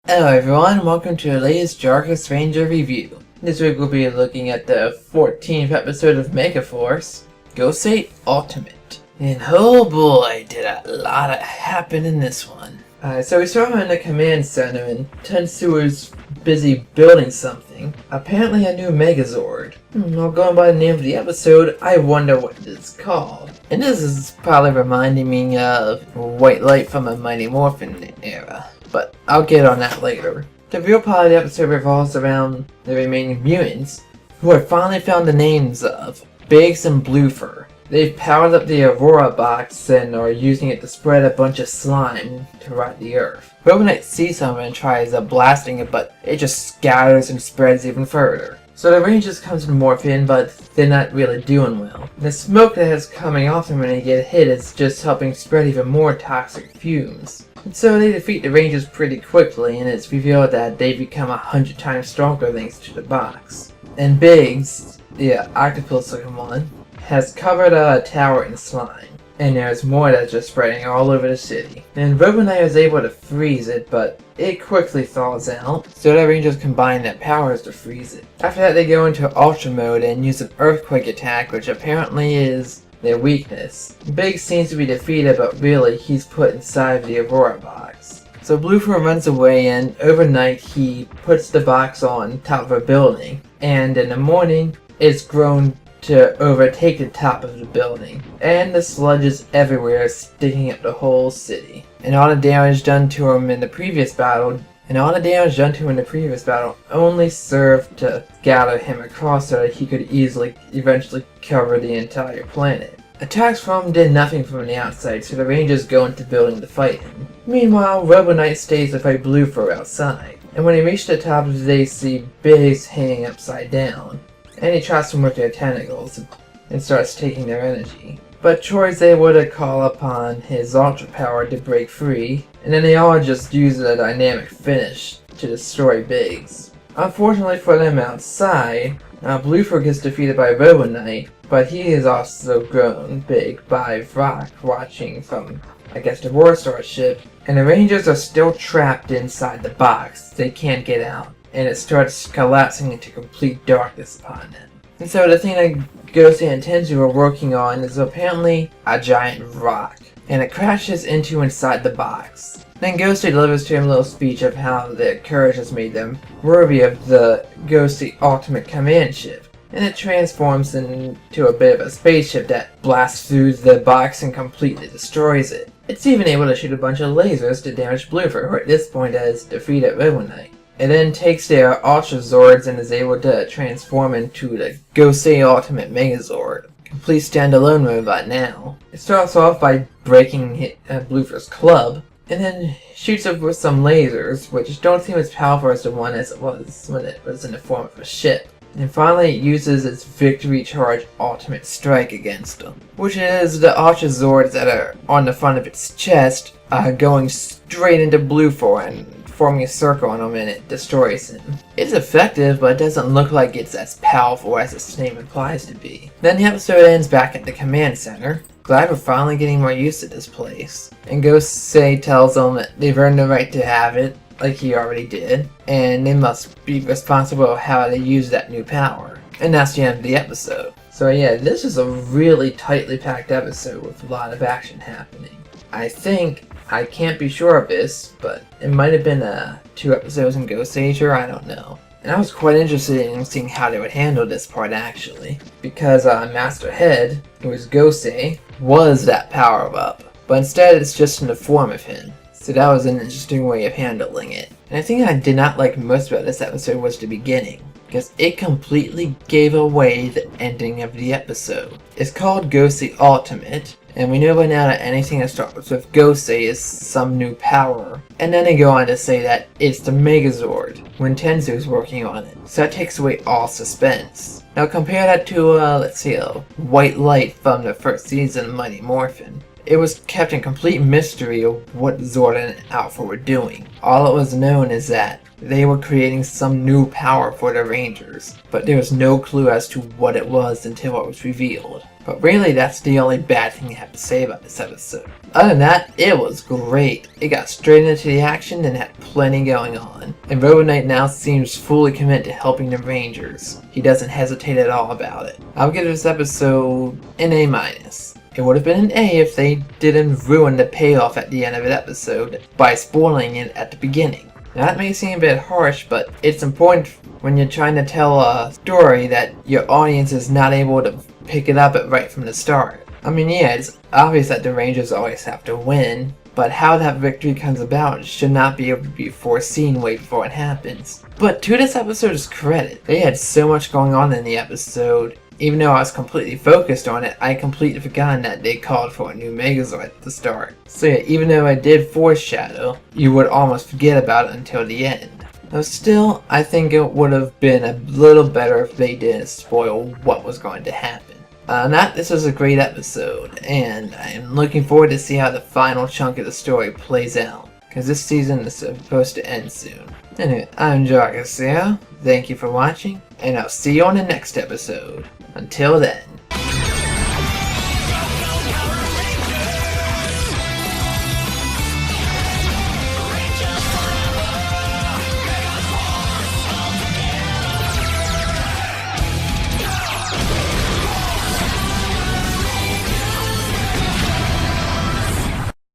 Hello everyone, welcome to the latest Jargus Ranger Review. This week we'll be looking at the 14th episode of Megaforce, Gosei Ultimate. And oh boy, did a lot happen in this one. So we saw him in the command center and Tensu was busy building something. Apparently a new Megazord. Well, going by the name of the episode, I wonder what it's called. And this is probably reminding me of White Light from the Mighty Morphin era. But I'll get on that later. The real part of the episode revolves around the remaining mutants, who have finally found the names of Biggs and Bluefur. They've powered up the Aurora box and are using it to spread a bunch of slime to rot the earth. Robonite sees something and tries blasting it, but it just scatters and spreads even further. So the Rangers come to morph in, but they're not really doing well. The smoke that is coming off them when they get hit is just helping spread even more toxic fumes. And so they defeat the Rangers pretty quickly, and it's revealed that they become 100 times stronger thanks to the box. And Biggs, the octopus-looking one, has covered a tower in slime. And there's more that's just spreading all over the city. And Robonite is able to freeze it, but it quickly thaws out, so the Rangers combine their powers to freeze it. After that they go into Ultra mode and use an earthquake attack, which apparently is their weakness. Biggs seems to be defeated, but really he's put inside the Aurora box. So Bluefur runs away, and overnight he puts the box on top of a building, and in the morning it's grown to overtake the top of the building, and the sludge is everywhere, sticking up the whole city. And all the damage done to him in the previous battle only served to gather him across so that he could eventually cover the entire planet. Attacks from him did nothing from the outside, so the Rangers go into the building to fight him. Meanwhile, Robonite stays to fight Bluefur outside, and when they reach the top, they see Biggs hanging upside down. And he tries to work their tentacles and starts taking their energy. But Troy's able to call upon his ultra power to break free, and then they all just use a dynamic finish to destroy Biggs. Unfortunately for them outside, Bluefur gets defeated by Robonite, but he is also grown big by Rock watching from, the Warstar ship, and the Rangers are still trapped inside the box. They can't get out, and it starts collapsing into complete darkness upon them. And so the thing that Gosei and Tensu are working on is apparently a giant rock, and it crashes inside the box. Then Gosei delivers to him a little speech of how their courage has made them worthy of the Gosei Ultimate Command Ship, and it transforms into a bit of a spaceship that blasts through the box and completely destroys it. It's even able to shoot a bunch of lasers to damage Bluefur, who at this point has defeated Robonite. It then takes their Ultra Zords and is able to transform into the Gosei Ultimate Megazord. Complete standalone robot now. It starts off by breaking Bluefur's club, and then shoots it with some lasers, which don't seem as powerful as the one as it was when it was in the form of a ship. And finally it uses its Victory Charge Ultimate Strike against them, which is the Ultra Zords that are on the front of its chest, going straight into Bluefur and forming a circle on him, and it destroys him. It's effective, but it doesn't look like it's as powerful as its name implies to be. Then the episode ends back at the command center. Glad we're finally getting more used to this place. And Gosei tells them that they've earned the right to have it, like he already did, and they must be responsible for how they use that new power. And that's the end of the episode. So yeah, this is a really tightly packed episode with a lot of action happening. I can't be sure of this, but it might have been 2 episodes in Gosei, I don't know. And I was quite interested in seeing how they would handle this part actually, because Master Head, who is Gosei, was that power-up, but instead it's just in the form of him. So that was an interesting way of handling it. And the thing I did not like most about this episode was the beginning, because it completely gave away the ending of the episode. It's called Gosei Ultimate, and we know by now that anything that starts with Gosei is some new power. And then they go on to say that it's the Megazord, when Tensu's working on it. So that takes away all suspense. Now compare that to, a White Light from the first season of Mighty Morphin. it was kept in complete mystery of what Zord and Alpha were doing. All it was known is that they were creating some new power for the Rangers, but there was no clue as to what it was until it was revealed. But really, that's the only bad thing I have to say about this episode. Other than that, it was great. It got straight into the action and had plenty going on. And Robo Knight now seems fully committed to helping the Rangers. He doesn't hesitate at all about it. I'll give this episode an A-. It would have been an A if they didn't ruin the payoff at the end of the episode by spoiling it at the beginning. Now that may seem a bit harsh, but it's important when you're trying to tell a story that your audience is not able to pick it up right from the start. I mean, yeah, it's obvious that the Rangers always have to win, but how that victory comes about should not be able to be foreseen way before it happens. But to this episode's credit, they had so much going on in the episode. Even though I was completely focused on it, I completely forgotten that they called for a new Megazord at the start. So yeah, even though I did foreshadow, you would almost forget about it until the end. Though still, I think it would have been a little better if they didn't spoil what was going to happen. This was a great episode, and I am looking forward to see how the final chunk of the story plays out, because this season is supposed to end soon. Anyway, I'm Jargus Ranger. Thank you for watching, and I'll see you on the next episode. Until then.